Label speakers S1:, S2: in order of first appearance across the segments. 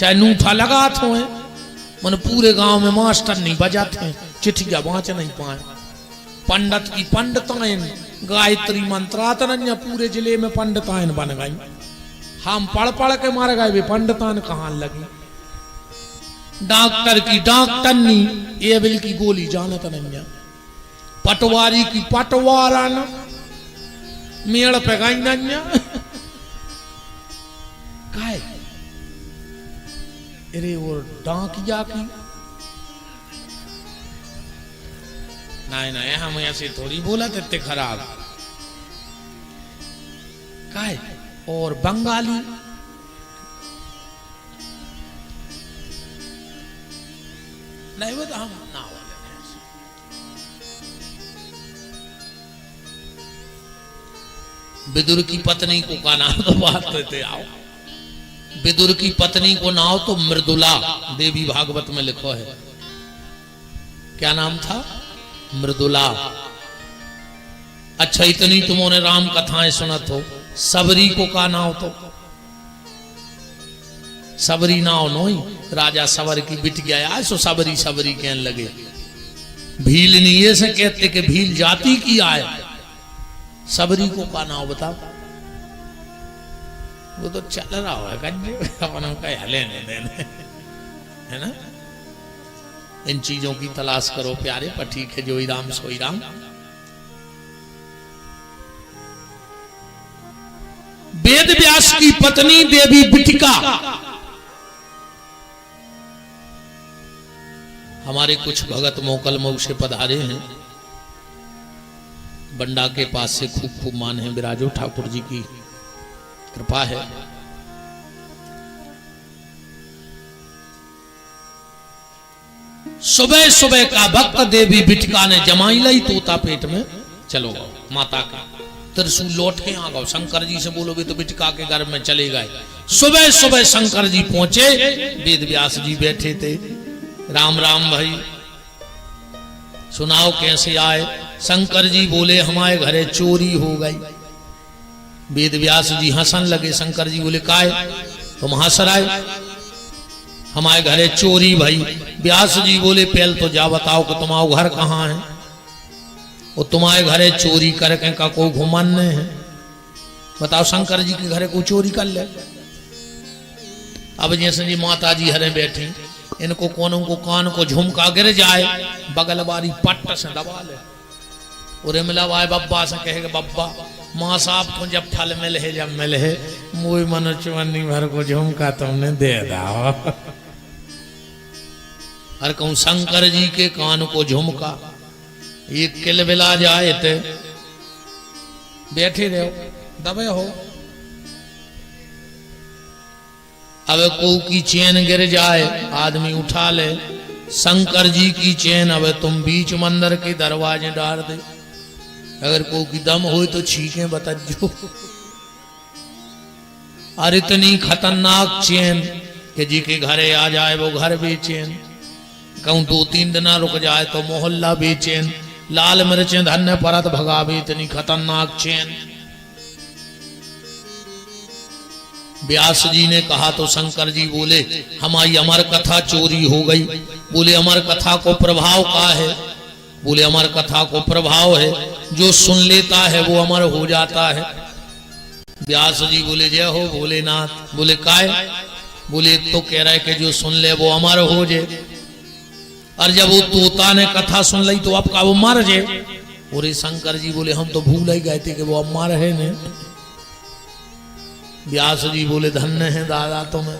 S1: चाहे नूठा लगाते हो, मन पूरे गांव में मास्टर नहीं बजाते हैं, चिट्ठिया बाँच नहीं पाए। पंडित की पंडितायन, गायत्री मंत्रातन पूरे जिले में पंडितायन बन गई। हम पढ़ पढ़ के मार गए, वे पंडितान कहाँ लगी। डॉक्टर की डॉक्टरनी, एबिल की गोली जानत नहीं, पटवारी की पटवारन, मेड़ पे गई नहीं। काय अरे वो डाकिया की नहीं, हम ऐसे थोड़ी बोला थे खराब। काय और बंगाली, नहीं वो तो हम ना वाले विदुर की पत्नी को का नाम तो बात करते आओ। विदुर की पत्नी को नाम तो मृदुला, देवी भागवत में लिखो है। क्या नाम था? मृदुला। अच्छा, इतनी तुमने राम कथाएं सुनत हो। सबरी को का नाम तो सबरी नाव नोई, राजा सवर की बिट गया सो सबरी सबरी कहने लगे। भीलनी ये से कहते कि भील जाति की आए, सबरी को का नाम बताओ। वो तो चल रहा है अपन का लेने देने, है ना। इन चीजों की तलाश करो प्यारे, पर ठीक है, जो ही राम सोई राम। वेद व्यास की पत्नी देवी बिटिका, हमारे कुछ भगत मोकल मऊ से पधारे हैं, बंडा के पास से खूब खूब मान है। विराजो ठाकुर जी की कृपा है। सुबह सुबह का भक्त देवी बिटिका ने जमाई लाई तोता पेट में। चलो माता का त्रिशूल लौट के आ गए। शंकर जी से बोलोगे तो बिटिका के घर में चले गए। सुबह सुबह शंकर जी पहुंचे, वेद व्यास जी बैठे थे। राम राम भाई, सुनाओ कैसे आए। शंकर जी बोले हमारे घरे चोरी हो गई। वेद व्यास जी हंसन लगे। शंकर जी बोले काय तुम हंस रहे, हमारे घरे चोरी भाई। व्यास जी बोले पहले तो जा बताओ कि तुम्हारा घर कहाँ है। वो तुम्हारे घरे चोरी करके का कोई घुमन है, बताओ। शंकर जी के घरे को चोरी कर ले। अब जैसे जी माता जी हरे बैठी, इनको कोनों को कान को झुमका गिर जाए, बगल वाली पट्ट से दबा ले। और मिलावाए बब्बा से कहेगा बब्बा माँ साहब को जब फल मिले है, जब मिले है मुई मनो चुवन्नी भर को झुमका तुमने दे दाओ। और कहूं शंकर जी के कान को झुमका एक किल बिला जाए थे, बैठे रहो दबे हो। अब को की चैन गिर जाए, आदमी उठा ले। शंकर जी की चैन अब तुम बीच मंदिर के दरवाजे डाल दे, अगर को की दम हो तो छीके बतजो। और इतनी खतरनाक चैन कि जी के घरे आ जाए वो घर बेचैन, कहूं 2-3 दिन रुक जाए तो मोहल्ला बेचैन। लाल मिर्चें धन्य परत भगावे, इतनी खतरनाक चैन। व्यास जी ने कहा तो शंकर जी बोले हमारी अमर कथा चोरी हो गई। बोले अमर कथा को प्रभाव का है। बोले अमर कथा को प्रभाव है, जो सुन लेता है वो अमर हो जाता है। व्यास जी बोले जय हो भोलेनाथ। बोले काय? बोले तो कह रहा है कि जो सुन ले वो अमर हो जाए, और जब वो तोता ने कथा सुन ली तो आपका वो मर जाए। बोले शंकर जी बोले हम तो भूल ही गए थे कि वो अमर है ने। व्यास जी बोले धन्य है दादा तुम्हें,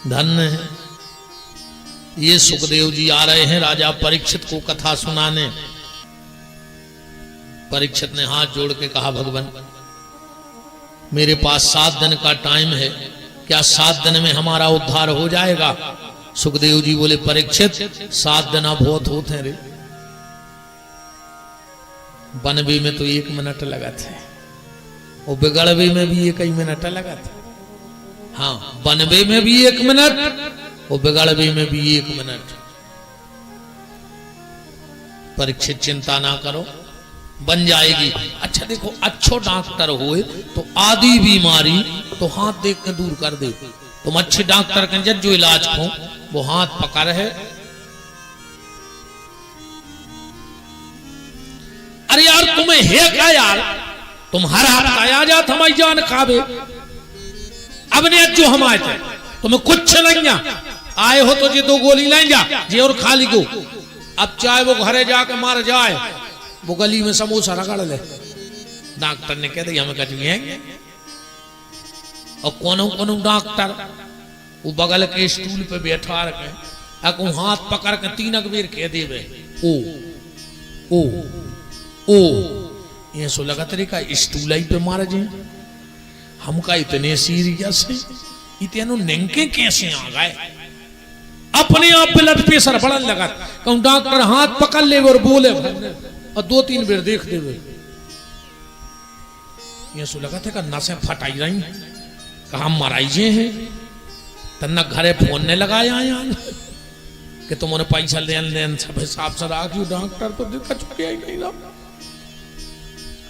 S1: धन्य है। ये सुखदेव जी आ रहे हैं राजा परीक्षित को कथा सुनाने। परीक्षित ने हाथ जोड़ के कहा भगवान मेरे पास 7 दिन का टाइम है, क्या 7 दिन में हमारा उद्धार हो जाएगा? सुखदेव जी बोले परीक्षित 7 दिन बहुत होते हैं रे, बनवी में तो 1 मिनट लगा था, और बिगड़वे में भी 1 ही मिनट लगा था। हाँ, बनवे में भी 1 मिनट और बिगड़वे में भी 1 मिनट। परीक्षित चिंता ना करो, बन जाएगी। अच्छा देखो, अच्छो डॉक्टर हुए तो आधी बीमारी तो हाथ देख के दूर कर दे। तुम अच्छे डॉक्टर के जज जो इलाज को वो हाथ पका रहे। अरे यार तुम्हें है क्या यार, तुम हर हफ्ता आ जात हमारी जान खावे। अब ने जो हम आए थे तुम्हें कुछ नहीं आए हो तो ये 2 गोली लाइन जा जे और खा ली को। अब चाहे वो घरे जाके मार जाए, वो गली में समोसा रगड़ ले। डॉक्टर ने कह दिया हमें कच है। और कोनो डॉक्टर वो बगल के स्टूल पे बैठा रखे अको हाथ पकड़ के 3 बेर कह देवे ओ ओ ओ। ये सो लगा तरीका स्टूल ही पे मार जे। हमका इतने सीरियस है, इतने नेंके कैसे आ गए। अपने आप ब्लड प्रेशर बढ़ने लगा। कहूं डॉक्टर हाथ पकड़ ले और बोले और 2-3 बेर देख देवे। ये सो लगा था नसें फटाई रही, कहा मराई जे हैं। तन्ना घरे फोन ने लगाया यार कि तुमने पैसा लेन सब हिसाब से रखियो। डॉक्टर तो दिखा चुके ही नहीं रहा।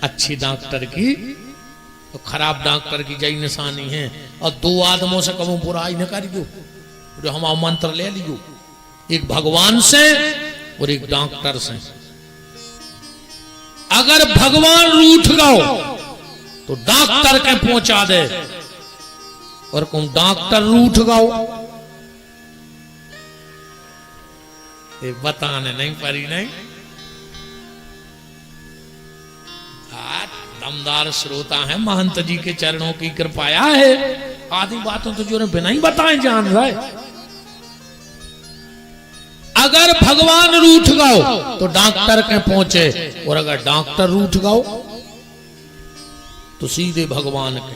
S1: अच्छी डॉक्टर की तो खराब डॉक्टर की यही निशानी है। और 2 आदमों से कभी बुराई न करियो, जो हम मंत्र ले लियो, एक भगवान से और एक डॉक्टर से। अगर भगवान रूठ गओ तो डॉक्टर के पहुंचा दे, और कौन डॉक्टर रूठ गओ बताने नहीं परी नहीं। दमदार श्रोता है, महंत जी के चरणों की कृपाया है। आदि बातों तो जो ने बिना ही बताए जान रहा है। अगर भगवान रूठ गओ तो डॉक्टर के पहुंचे, और अगर डॉक्टर रूठ गओ तो सीधे भगवान के।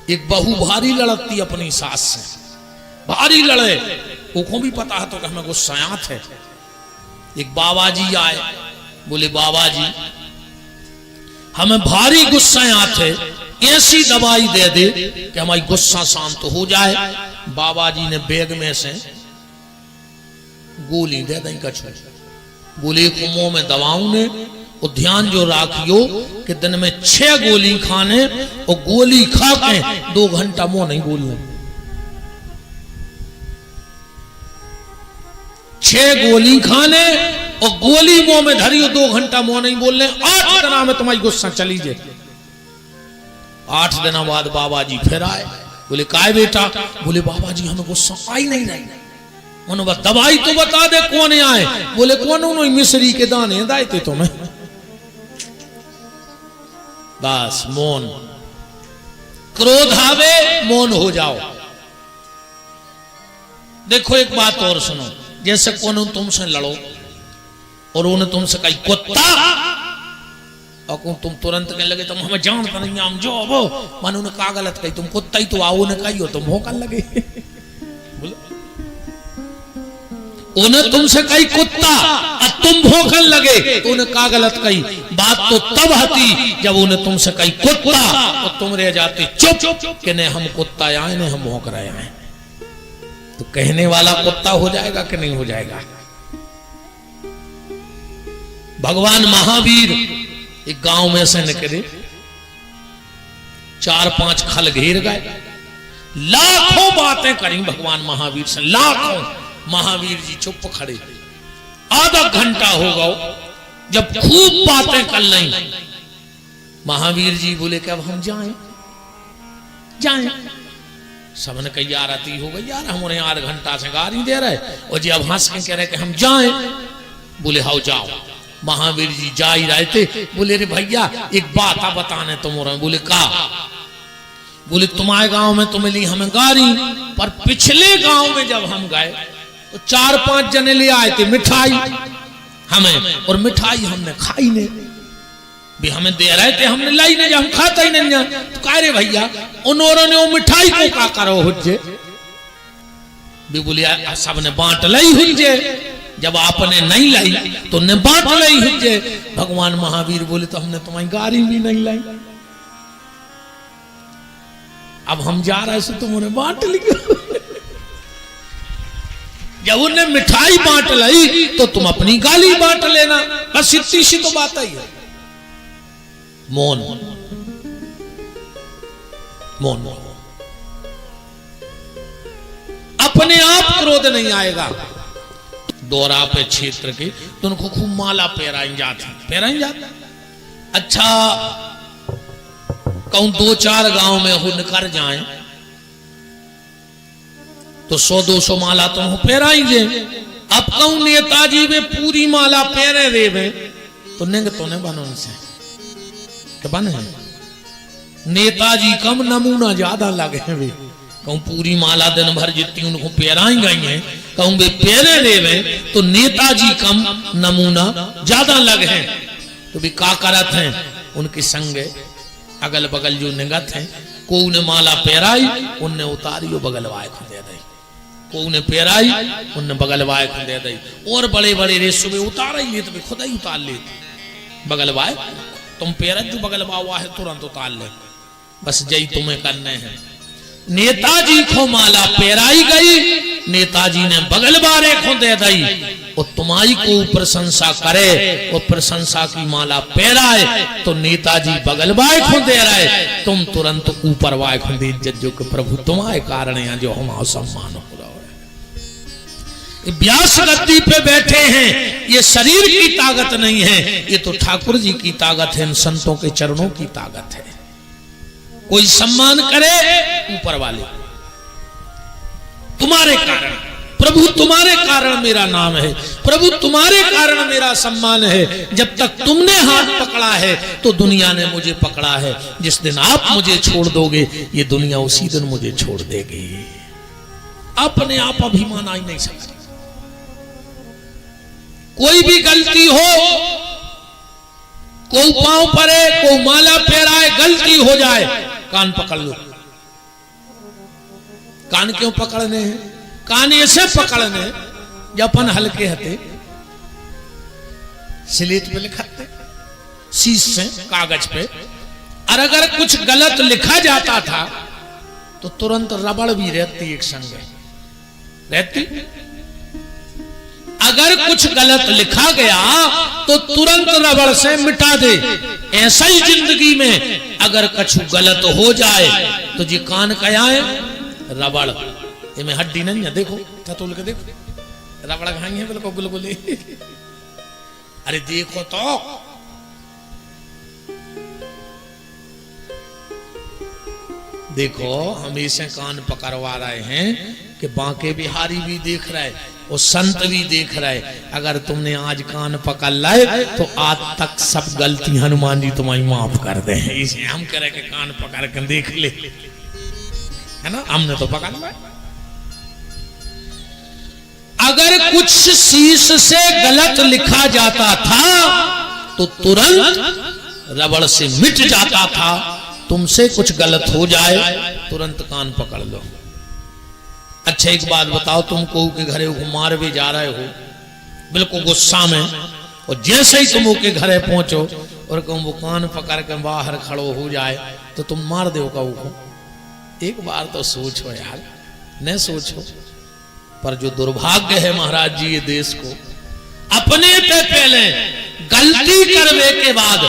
S1: एक बहू भारी लड़ती अपनी सास से, भारी लड़े, उसको भी पता है तो हमें गुस्सायात है। एक बाबा जी आए, बोले बाबा जी हमें भारी गुस्सायात है, ऐसी दवाई दे दे कि हमारी गुस्सा शांत हो जाए। बाबा जी ने बैग में से गोली दे दी कछु। बोले मुंह में दवाओं ने, और ध्यान जो राखियो कि दिन में 6 गोली खाने, और गोली खा के 2 घंटा मुंह नहीं बोलने। 6 गोली खाने और गोली मुंह में धरियो, 2 घंटा मुंह नहीं बोलने। 8 दिन में तुम्हारी गुस्सा चली जाए। 8 दिन बाद बाबा जी फिर आए, बोले काय बेटा? बोले बाबा जी हमें गुस्सा आई नहीं रही। उन्होंने दवाई तो बता दे कौन आए? बोले कौन? उन्होंने मिश्री के दाने दाए थे तुम्हें। बस मौन, क्रोध आवे मौन हो जाओ। देखो एक बात और सुनो, जैसे कौन तुमसे लड़ो और उन्हें तुमसे कही कुत्ता, और तुम तुरंत कहने लगे तुम हमें जानता नहीं, हम जो वो मन उन्हें का गलत कही, तुम कुत्ता ही तो आओ ने कही हो, तुम भौंकने लगे। उन्हें तुमसे कही कुत्ता और तुम भौंकने लगे तो उन्हें का गलत कही। बात तो तब आती जब उन्हें तुमसे कही कुत्ता और तुम रह जाते चुप कि नहीं हम कुत्ता आए नहीं हम भौंक रहे हैं। तो कहने वाला कुत्ता हो जाएगा कि नहीं हो जाएगा? भगवान महावीर एक गांव में से निकले, 4-5 खल घेर गए, लाखों बातें करी भगवान महावीर से, लाखों। महावीर जी चुप खड़े, आधा घंटा हो गया जब खूब बातें कर ली। महावीर जी बोले कि अब हम जाएं। सबने कही यार आती हो गई यार, हम उन्हें 8 घंटा से गाली दे रहे, और जी अब हंस के कह रहे कि हम जाएं। बोले हाउ जाओ। महावीर जी जा ही रहे थे, बोले रे भैया एक बात आ बताने तुम। बोले का? बोले तुम्हारे गांव में तो मिली हमें गाड़ी, पर पिछले गांव में जब हम गए तो 4-5 जने ले आए थे मिठाई हमें, और मिठाई हमने खाई नहीं। भी हमें दे रहे थे हमने लाई नहीं, हम खाता ही नहीं। तो कह रे भैया उन्होंने वो मिठाई को का करो हुज्जे? भी बोलिया सबने बांट लाई हुज्जे, जब आपने नहीं लाई तो ने बांट लाई हुज्जे। भगवान महावीर बोले तो हमने तुम्हारी गाड़ी भी नहीं लाई, अब हम जा रहे से तुम उन्हें बांट ली। जब उन्हें मिठाई बांट लाई तो तुम अपनी गाली बांट लेना, बस इतनी सी तो बात ही है। मौन। मौन रहो, अपने आप क्रोध नहीं आएगा। दौरा पे क्षेत्र के तो उनको खूब माला पहराई जाती। अच्छा कहूं 2-4 गांव में हो निकर जाए तो 100-200 माला तुम पहराएंगे। अब कहूं नेताजी में पूरी माला पहरे देवे तो निंग तो नहीं बनो उनसे तो बने। नेताजी कम नमूना ज्यादा लगे वे, कहूं पूरी माला दिन भर जितनी उनको पहराई गई है कहूं वे पहरे देवे तो नेताजी कम नमूना ज्यादा लगे। तो भी का करत हैं उनके संग अगल बगल जो निगत हैं, को उन्हें माला पहराई उनने उतारी और बगल वाय को दे दी, को उन्हें पहराई उनने बगल वाय को दे दी। और बड़े बड़े रेसों में उतार ही तो खुद ही उतार ले बगल वाय, तुम पहरत जो बगल वाह है तुरंत उतार ले, बस जय तुम्हें करने हैं। नेताजी को माला पहराई गई, नेताजी ने बगल बारे को दे दी और तुम्हारी को प्रशंसा करे और प्रशंसा की माला पहराए तो नेताजी बगल बाय को दे रहे, तुम तुरंत ऊपर वाय को दे जो कि प्रभु तुम्हारे कारण यहाँ जो हमारा सम्मान हो रहा है। व्यास गद्दी पे बैठे हैं, ये शरीर की ताकत नहीं है, ये तो ठाकुर जी की ताकत है, इन संतों के चरणों की ताकत है। कोई सम्मान करे ऊपर वाले, तुम्हारे कारण प्रभु, तुम्हारे कारण मेरा नाम है, प्रभु तुम्हारे कारण मेरा सम्मान है। जब तक तुमने हाथ पकड़ा है तो दुनिया ने मुझे पकड़ा है, जिस दिन आप मुझे छोड़ दोगे ये दुनिया उसी दिन मुझे छोड़ देगी। अपने आप अभिमान आ ही नहीं सकता। कोई भी गलती हो, को पांव पड़े, को माला पहराए, गलती हो जाए कान पकड़ लो। कान क्यों पकड़ने हैं? कान ऐसे पकड़ने जब अपन हल्के हते स्लेट पे लिखते शीश से कागज पे, और अगर कुछ गलत लिखा जाता था तो तुरंत रबड़ भी रहती एक संग रहती। अगर कुछ गलत लिखा गया तो तुरंत रबड़ से मिटा दे। ऐसा ही जिंदगी में अगर कुछ गलत हो जाए तो जी कान कया है रबड़, इनमें हड्डी नहीं है, देखो तोल के देखो रबड़ खाई है बिल्कुल बिल्कुल। अरे देखो तो देखो, हमेशा कान पकड़वा रहे हैं कि बांके बिहारी भी देख रहा है और संत भी देख रहा है। अगर तुमने आज कान पकड़ लाए तो आज तक सब गलती हनुमान जी तुम्हारी माफ कर दे। इसे हम कह के कान पकड़ कर देख ले, है ना, हमने तो पकड़ लिया। अगर कुछ शीश से गलत लिखा जाता था तो तुरंत रबड़ से मिट जाता था। तुमसे कुछ गलत हो जाए तुरंत कान पकड़ लो। अच्छा एक बात बताओ, तुम कहू के घरे मार भी जा रहे हो बिल्कुल गुस्सा में, और जैसे ही तुम के घरे पहुंचो और कहूं वो कान पकड़ के बाहर खड़ो हो जाए तो तुम मार दो कहू को। एक बार तो सोचो यार, न सोचो। पर जो दुर्भाग्य है महाराज जी ये देश को, अपने पे पहले गलती करने के बाद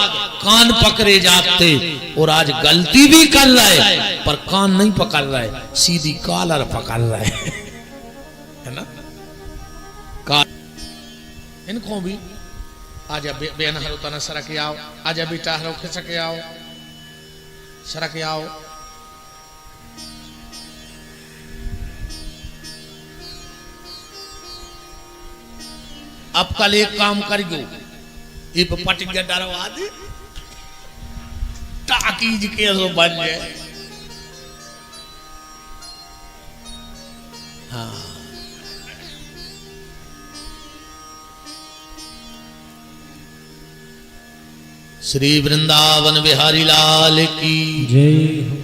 S1: कान पकड़े जाते, और आज गलती भी कर रहे पर कान नहीं पकड़ रहे, सीधी कॉलर पकड़ रहे है ना। इनको भी आजा बेन हरो ना सरक आओ, आजा बेटा हरो खिसक आओ, सरक आओ। अब कल एक काम करियो, ये पटिक डरवा दे ताकीज के जो बन जाए। हाँ श्री वृंदावन बिहारी लाल की जय।